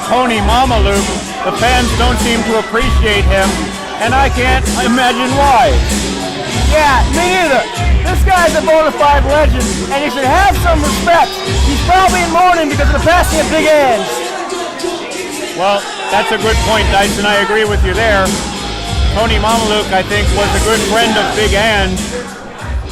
Tony Mamaluke. The fans don't seem to appreciate him, and I can't imagine why. Yeah, me neither. This guy's a bona fide legend, and he should have some respect. He's probably in mourning because of the passing of Big Ange. Well, that's a good point, Dyson. I agree with you there. Tony Mamaluke, I think, was a good friend of Big Ange,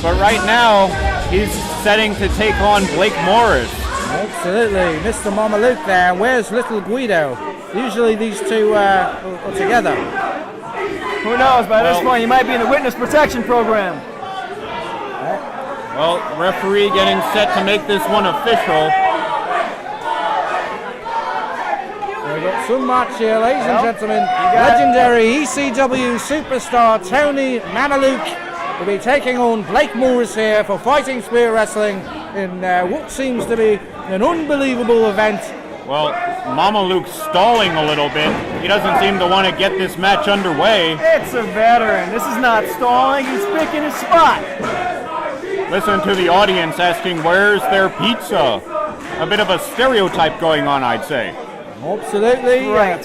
but right now he's setting to take on Blake Morris. Absolutely, Mr. Mamaluke there. Where's little Guido? Usually these two are together. Who knows, by this point he might be in the witness protection program. Well, referee getting set to make this one official. We've got some match here, ladies and gentlemen. Legendary ECW superstar Tony Mamaluke will be taking on Blake Morris here for Fighting Spirit Wrestling in what seems to be an unbelievable event. Well, Mamaluke's stalling a little bit. He doesn't seem to want to get this match underway. It's a veteran. This is not stalling. He's picking his spot. Listen to the audience asking, where's their pizza? A bit of a stereotype going on, I'd say. Absolutely. Right.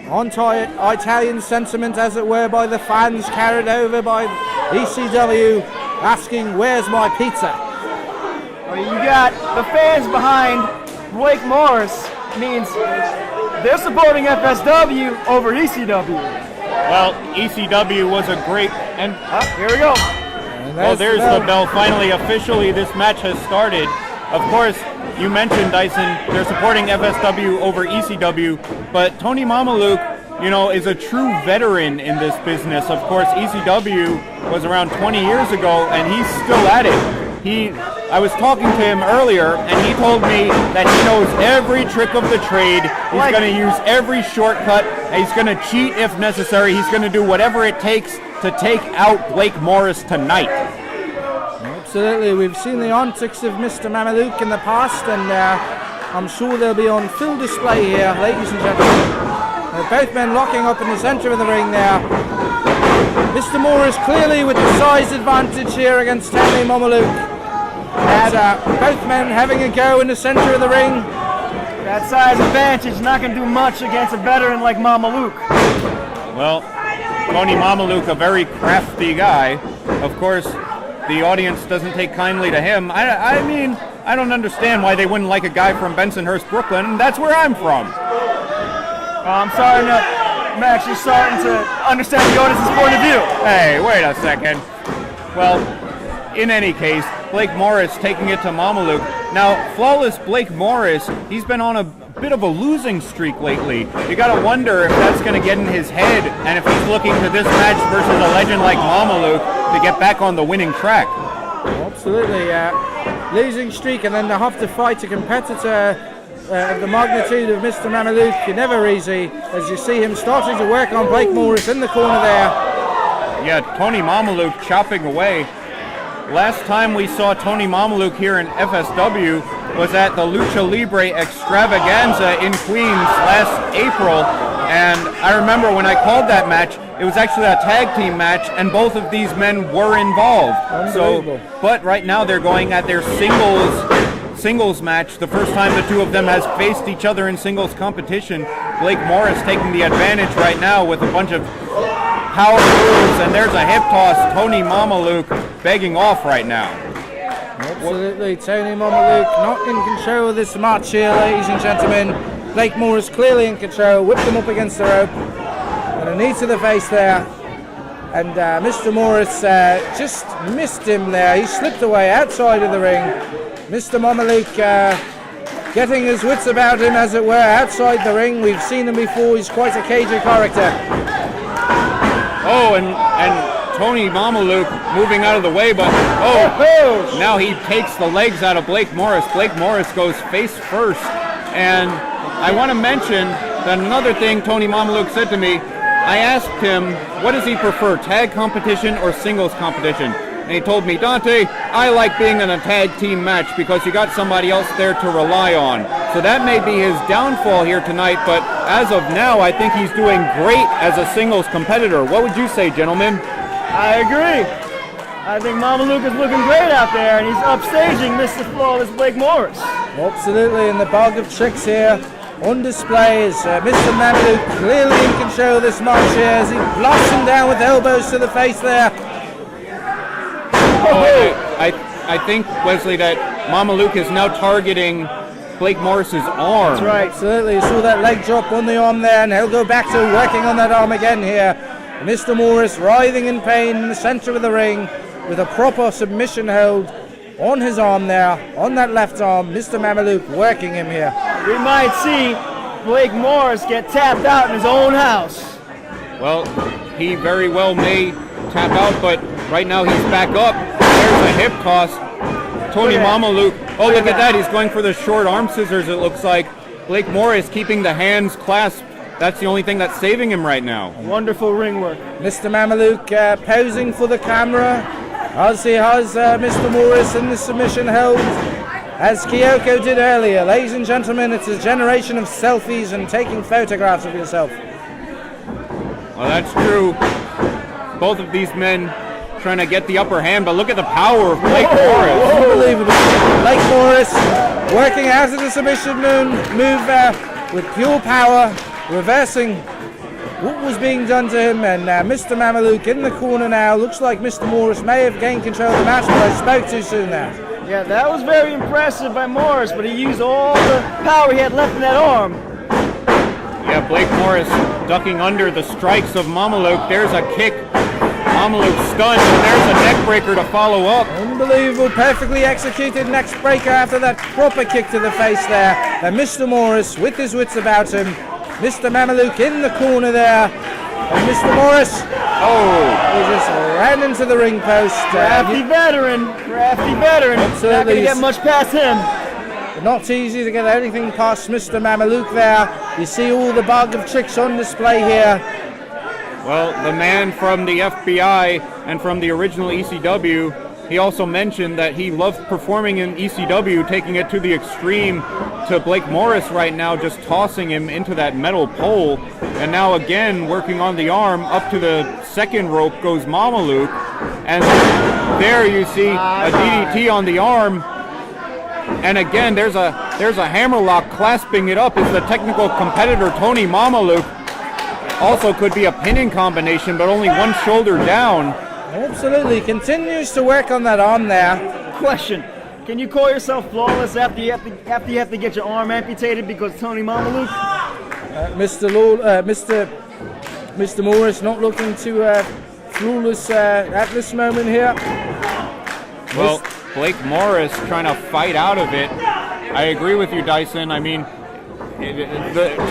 Anti-Italian sentiment, as it were, by the fans, carried over by ECW, asking, where's my pizza? Well, you got the fans behind Blake Morris, means they're supporting FSW over ECW. Well, ECW was a great... and here we go. Well, there's the bell. Finally, officially, this match has started. Of course, you mentioned, Dyson, they're supporting FSW over ECW, but Tony Mamaluke, you know, is a true veteran in this business. Of course, ECW was around 20 years ago, and he's still at it. I was talking to him earlier, and he told me that he knows every trick of the trade. He's going to use every shortcut, and he's going to cheat if necessary. He's going to do whatever it takes to take out Blake Morris tonight. Absolutely. We've seen the antics of Mr. Mamaluke in the past, and I'm sure they'll be on full display here, ladies and gentlemen. Both men locking up in the center of the ring there. Mr. Morris clearly with the size advantage here against Tony Mamaluke. And both men having a go in the center of the ring. That size advantage is not going to do much against a veteran like Mamaluke. Well, Tony Mamaluke, a very crafty guy. Of course, the audience doesn't take kindly to him. I mean, I don't understand why they wouldn't like a guy from Bensonhurst, Brooklyn. That's where I'm from. I'm actually starting to understand the audience's point of view. Hey, wait a second. Well, in any case, Blake Morris taking it to Mamaluke. Now, flawless Blake Morris, he's been on a bit of a losing streak lately. You gotta wonder if that's gonna get in his head, and if he's looking to this match versus a legend like Mamaluke to get back on the winning track. Absolutely, losing streak, and then to have to fight a competitor of the magnitude of Mr. Mamaluke, never easy, as you see him starting to work on Blake Morris in the corner there. Yeah, Tony Mamaluke chopping away. Last time we saw Tony Mamaluke here in FSW was at the Lucha Libre Extravaganza in Queens last April, and I remember when I called that match, it was actually a tag team match, and both of these men were involved. But right now they're going at their singles match, the first time the two of them has faced each other in singles competition. Blake Morris taking the advantage right now with a bunch of power moves, and there's a hip toss. Tony Mamaluke begging off right now. Absolutely, Tony Mamaluke not in control of this match here, ladies and gentlemen. Blake Morris clearly in control, whipped him up against the rope, and a knee to the face there. And Mr. Morris just missed him there. He slipped away outside of the ring. Mr. Mamaluke getting his wits about him, as it were, outside the ring. We've seen him before. He's quite a cagey character. Oh, and Tony Mamaluke moving out of the way, but now he takes the legs out of Blake Morris. Blake Morris goes face first. And I want to mention that another thing Tony Mamaluke said to me, I asked him, what does he prefer, tag competition or singles competition? And he told me, Dante, I like being in a tag team match because you got somebody else there to rely on. So that may be his downfall here tonight, but as of now, I think he's doing great as a singles competitor. What would you say, gentlemen? I agree. I think Mamaluke is looking great out there, and he's upstaging Mr. Flawless Blake Morris. Absolutely, in the bag of tricks here. on display as Mr. Mamaluke clearly in control of this match here as he blasts him down with elbows to the face there. I think, Wesley, that Mamaluke is now targeting Blake Morris's arm. That's right. Absolutely. You saw that leg drop on the arm there, and he'll go back to working on that arm again here. Mr. Morris writhing in pain in the center of the ring with a proper submission hold on his arm there, on that left arm. Mr. Mamaluke working him here. We might see Blake Morris get tapped out in his own house. Well, he very well may tap out, but right now he's back up. There's a hip toss. Tony Mamaluke. Oh, look at that. He's going for the short arm scissors, it looks like. Blake Morris keeping the hands clasped. That's the only thing that's saving him right now. Wonderful ring work. Mr. Mamaluke posing for the camera as he has Mr. Morris in the submission held, as Kyoko did earlier. Ladies and gentlemen, it's a generation of selfies and taking photographs of yourself. Well, that's true. Both of these men trying to get the upper hand, but look at the power of Blake Morris. Unbelievable. Blake Morris working out of the submission move with pure power, reversing what was being done to him, and Mr. Mamaluke in the corner now. Looks like Mr. Morris may have gained control of the match, but I spoke too soon there. Yeah, that was very impressive by Morris, but he used all the power he had left in that arm. Yeah, Blake Morris ducking under the strikes of Mamaluke. There's a kick. Mamaluke stunned, and there's a neck breaker to follow up. Unbelievable, perfectly executed neck breaker after that proper kick to the face there. And Mr. Morris with his wits about him. Mr. Mamaluke in the corner there. And Mr. Morris, he just ran into the ring post. Crafty veteran. Absolutely. Not going to get much past him. Not easy to get anything past Mr. Mamaluke there. You see all the bag of tricks on display here. Well, the man from the FBI and from the original ECW, he also mentioned that he loved performing in ECW, taking it to the extreme to Blake Morris right now, just tossing him into that metal pole. And now again, working on the arm, up to the second rope goes Mamaluke. And there you see a DDT on the arm. And again, there's a hammerlock clasping it up. Is the technical competitor Tony Mamaluke. Also could be a pinning combination, but only one shoulder down. Absolutely, continues to work on that arm there. Question, can you call yourself flawless after you have to get your arm amputated because Tony Mamaluke? Mr. Morris not looking too flawless at this moment here. Well, Blake Morris trying to fight out of it. I agree with you, Dyson. I mean,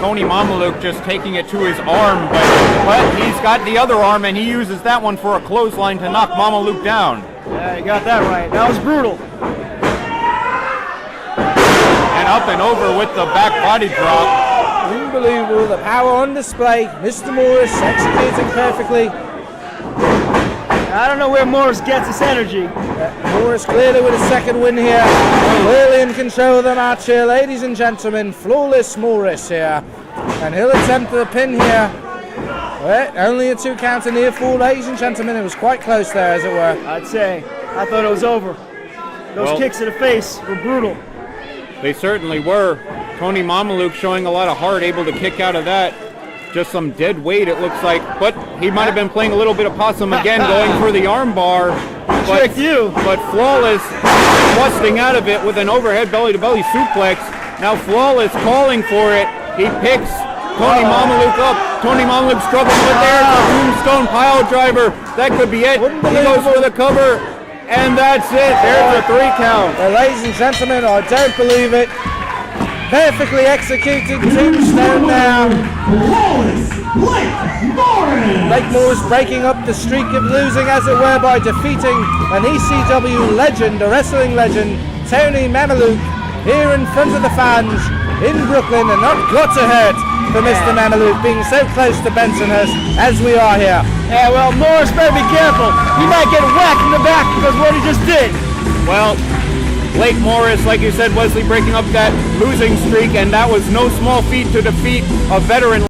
Tony Mamaluke just taking it to his arm, but he's got the other arm and he uses that one for a clothesline to knock Mamaluke down. Yeah, you got that right. That was brutal. And up and over with the back body drop. Unbelievable, the power on display. Mr. Morris executing perfectly. I don't know where Morris gets his energy. Morris clearly with a second win here. Clearly in control of the match here, ladies and gentlemen. Flawless Morris here. And he'll attempt the pin here. Well, only a 2 count and near fall, ladies and gentlemen. It was quite close there, as it were. I'd say. I thought it was over. Those kicks to the face were brutal. They certainly were. Tony Mamaluke showing a lot of heart, able to kick out of that. Just some dead weight, it looks like. But he might have been playing a little bit of possum again, going for the arm bar. Tricked you. But Flawless busting out of it with an overhead belly-to-belly suplex. Now Flawless calling for it. He picks Tony Mamaluke up. Tony Mamaluke struggling, but there's a tombstone pile driver. That could be it. He goes for the cover, and that's it. There's a 3 count. Well, ladies and gentlemen, I don't believe it. Perfectly executed tombstone now. Blake Morris breaking up the streak of losing, as it were, by defeating an ECW legend, a wrestling legend, Tony Mamaluke, here in front of the fans in Brooklyn, and not got to hurt for Mr. Mamaluke being so close to Bensonhurst as we are here. Yeah, well, Morris better be careful. He might get whacked in the back because of what he just did. Well, Blake Morris, like you said, Wesley, breaking up that losing streak, and that was no small feat to defeat a veteran